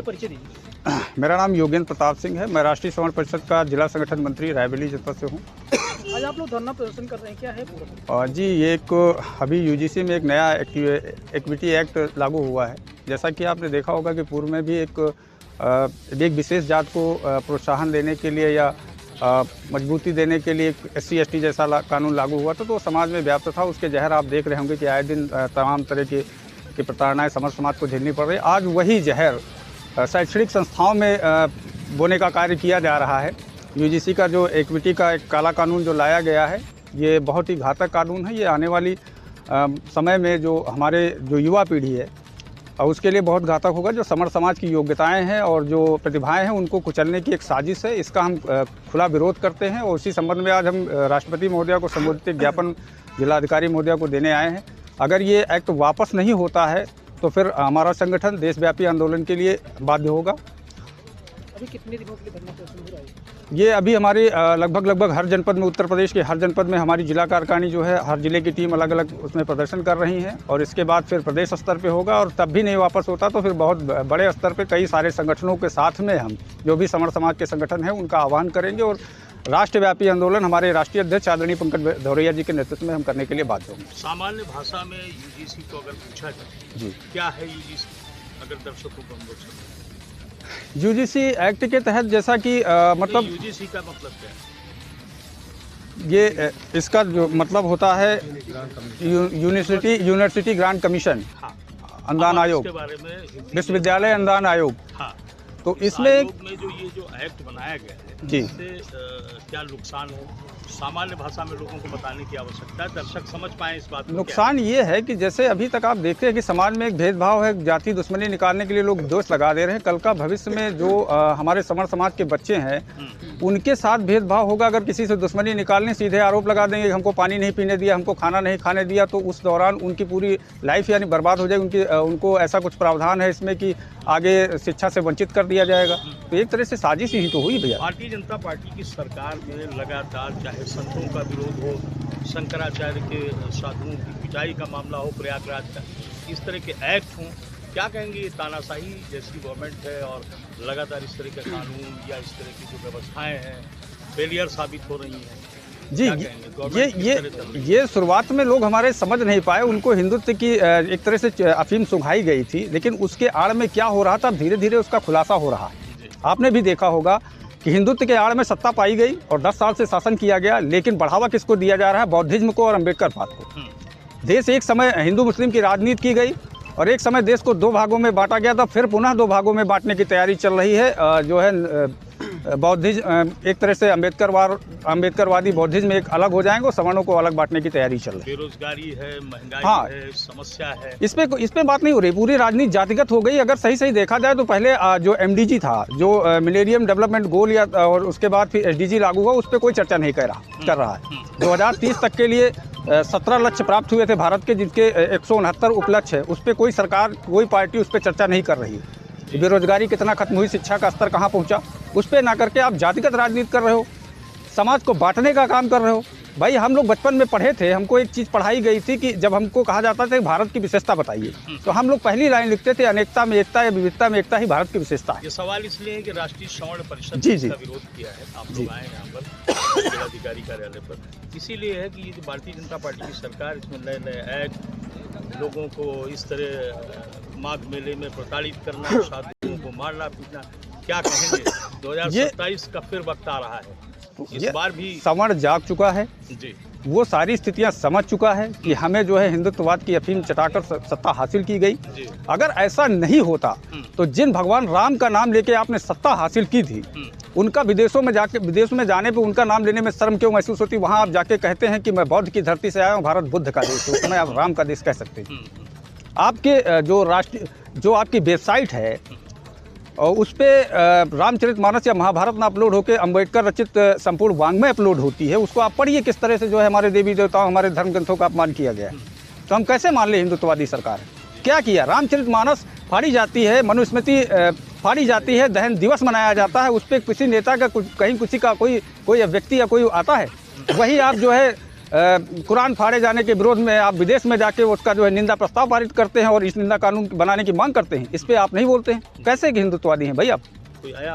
परिचय दीजिए। मेरा नाम योगेंद्र प्रताप सिंह है। मैं राष्ट्रीय स्वर्ण परिषद का जिला संगठन मंत्री रायबरेली जनपद से हूँ। आज आप लोग धरना प्रदर्शन कर रहे हैं, क्या है पूरा? जी, ये एक अभी यूजीसी में एक नया इक्विटी एक्ट लागू हुआ है। जैसा कि आपने देखा होगा कि पूर्व में भी एक विशेष जात को प्रोत्साहन देने के लिए या मजबूती देने के लिए एक SC/ST जैसा कानून लागू हुआ था, तो समाज में व्याप्त था। उसके जहर आप देख रहे होंगे कि आए दिन तमाम तरह की प्रताड़नाएं समाज को झेलनी पड़ रही। आज वही जहर शैक्षणिक संस्थाओं में बोने का कार्य किया जा रहा है। यूजीसी का जो इक्विटी का एक काला कानून जो लाया गया है, ये बहुत ही घातक कानून है। ये आने वाली समय में जो हमारे जो युवा पीढ़ी है और उसके लिए बहुत घातक होगा। जो समर समाज की योग्यताएं हैं और जो प्रतिभाएं हैं, उनको कुचलने की एक साजिश है। इसका हम खुला विरोध करते हैं और उसी संबंध में आज हम राष्ट्रपति महोदया को संबोधित ज्ञापन जिलाधिकारी महोदया को देने आए हैं। अगर ये एक्ट वापस नहीं होता है तो फिर हमारा संगठन देशव्यापी आंदोलन के लिए बाध्य होगा। अभी कितने दिनों के लिए धरना प्रदर्शन हो रहा है? ये अभी हमारी लगभग हर जनपद में, उत्तर प्रदेश के हर जनपद में हमारी जिला कार्यकारिणी जो है, हर जिले की टीम अलग अलग उसमें प्रदर्शन कर रही हैं और इसके बाद फिर प्रदेश स्तर पे होगा। और तब भी नहीं वापस होता तो फिर बहुत बड़े स्तर पे कई सारे संगठनों के साथ में हम जो भी समर समाज के संगठन हैं उनका आह्वान करेंगे और राष्ट्रव्यापी आंदोलन हमारे राष्ट्रीय अध्यक्ष आदरणीय पंकज भदौरिया जी के नेतृत्व में हम करने के लिए बाध्य होंगे। सामान्य भाषा में यूजीसी को अगर पूछा जाए जी, क्या है यूजीसी, अगर दर्शकों को हम लोग समझें। यूजीसी एक्ट के तहत जैसा कि मतलब यूजीसी का मतलब क्या है? ये इसका जो मतलब होता है यूनिवर्सिटी ग्रांट कमीशन, हाँ। अनुदान आयोग, विश्वविद्यालय अनुदान आयोग। हाँ। तो इसमें में जो ये जो एक्ट बनाया गया है जी, इससे क्या नुकसान है, सामान्य भाषा में लोगों को बताने की आवश्यकता है, दर्शक समझ पाएं इस बात को। नुकसान ये है कि जैसे अभी तक आप देखते हैं कि समाज में एक भेदभाव है, जाति दुश्मनी निकालने के लिए लोग दोष लगा दे रहे हैं। कल का भविष्य में जो हमारे समर समाज के बच्चे हैं उनके साथ भेदभाव होगा। अगर किसी से दुश्मनी निकालने सीधे आरोप लगा देंगे, हमको पानी नहीं पीने दिया, हमको खाना नहीं खाने दिया, तो उस दौरान उनकी पूरी लाइफ यानी बर्बाद हो जाएगी। उनको ऐसा कुछ प्रावधान है इसमें कि आगे शिक्षा से वंचित कर दिया जाएगा। तो एक तरह से साजिश ही तो हुई भैया। भारतीय जनता पार्टी की सरकार में लगातार चाहे संतों का विरोध हो, शंकराचार्य के साधुओं की पिटाई का मामला हो, प्रयागराज का, इस तरह के एक्ट हों, क्या कहेंगे? ये तानाशाही जैसी गवर्नमेंट है और लगातार इस तरह के कानून या इस तरह की जो व्यवस्थाएं हैं फेलियर साबित हो रही हैं जी। ये शुरुआत में लोग हमारे समझ नहीं पाए। उनको हिंदुत्व की एक तरह से अफीम सुंघाई गई थी, लेकिन उसके आड़ में क्या हो रहा था धीरे धीरे उसका खुलासा हो रहा है। आपने भी देखा होगा कि हिंदुत्व के आड़ में सत्ता पाई गई और 10 साल से शासन किया गया, लेकिन बढ़ावा किसको दिया जा रहा है? बौद्धिज्म को और अम्बेडकरवाद को। देश एक समय हिंदू मुस्लिम की राजनीति की गई और एक समय देश को 2 भागों में बांटा गया था, फिर पुनः 2 भागों में बांटने की तैयारी चल रही है। जो है बौद्धिज्म एक तरह से अम्बेडकरवादी बौद्धिज्म एक अलग हो जाएंगे और सवर्णों को अलग बांटने की तैयारी चल रही है। बेरोजगारी है, महंगाई है, समस्या है, इस पे बात नहीं हो रही। पूरी राजनीति जातिगत हो गई। अगर सही सही देखा जाए तो पहले जो MDG था, जो मिलेनियम डेवलपमेंट गोल, या और उसके बाद फिर SDG लागू हुआ, उस पर कोई चर्चा नहीं कर रहा है। 2030 तक के लिए 17 लक्ष्य प्राप्त हुए थे भारत के, जिनके 169 उपलक्ष्य है। उस पर कोई सरकार, कोई पार्टी उस पर चर्चा नहीं कर रही है। बेरोजगारी कितना खत्म हुई, शिक्षा का स्तर कहाँ पहुँचा, उस पर ना करके आप जातिगत राजनीति कर रहे हो, समाज को बांटने का काम कर रहे हो। भाई हम लोग बचपन में पढ़े थे, हमको एक चीज़ पढ़ाई गई थी कि जब हमको कहा जाता था भारत की विशेषता बताइए, तो हम लोग पहली लाइन लिखते थे अनेकता में एकता या विविधता में एकता ही भारत की विशेषता है। ये सवाल इसलिए है कि राष्ट्रीय स्वर्ण परिषद ने इसका विरोध किया है। आप लोग आए यहाँ पर जिलाधिकारी कार्यालय पर, इसीलिए है कि ये जो भारतीय जनता पार्टी की सरकार, इसमें नए एक्ट, लोगों को इस तरह माघ मेले में प्रताड़ित करना, साधुओं को मारना पीटना, क्या कहेंगे? 2027 का फिर वक्त आ रहा है, इस बार भी सवर्ण जाग चुका है जी। वो सारी स्थितियां समझ चुका है कि हमें जो है हिंदुत्ववाद की अफीम चटाकर सत्ता हासिल की गई। अगर ऐसा नहीं होता तो जिन भगवान राम का नाम लेके आपने सत्ता हासिल की थी, उनका विदेश में जाने पे उनका नाम लेने में शर्म क्यों महसूस होती? वहाँ आप जाके कहते हैं कि मैं बौद्ध की धरती से आया हूँ, भारत बुद्ध का देश है, मैं आप राम का देश कह सकते हैं। आपके जो आपकी वेबसाइट है और उस पर रामचरितमानस या महाभारत ना अपलोड होकर अम्बेडकर रचित संपूर्ण वाङ्मय अपलोड होती है। उसको आप पढ़िए किस तरह से जो है हमारे देवी देवताओं, हमारे धर्म ग्रंथों का अपमान किया गया है। तो हम कैसे मान ले हिंदुत्ववादी सरकार है? क्या किया? रामचरितमानस फाड़ी जाती है, मनुस्मृति फाड़ी जाती है, दहन दिवस मनाया जाता है, उस पर किसी नेता का कहीं किसी का कोई व्यक्ति या कोई आता है। वही आप जो है कुरान फाड़े जाने के विरोध में आप विदेश में जाके उसका जो है निंदा प्रस्ताव पारित करते हैं और इस निंदा कानून बनाने की मांग करते हैं, इस पर आप नहीं बोलते हैं। कैसे के हिंदुत्ववादी हैं भाई आप? कोई आया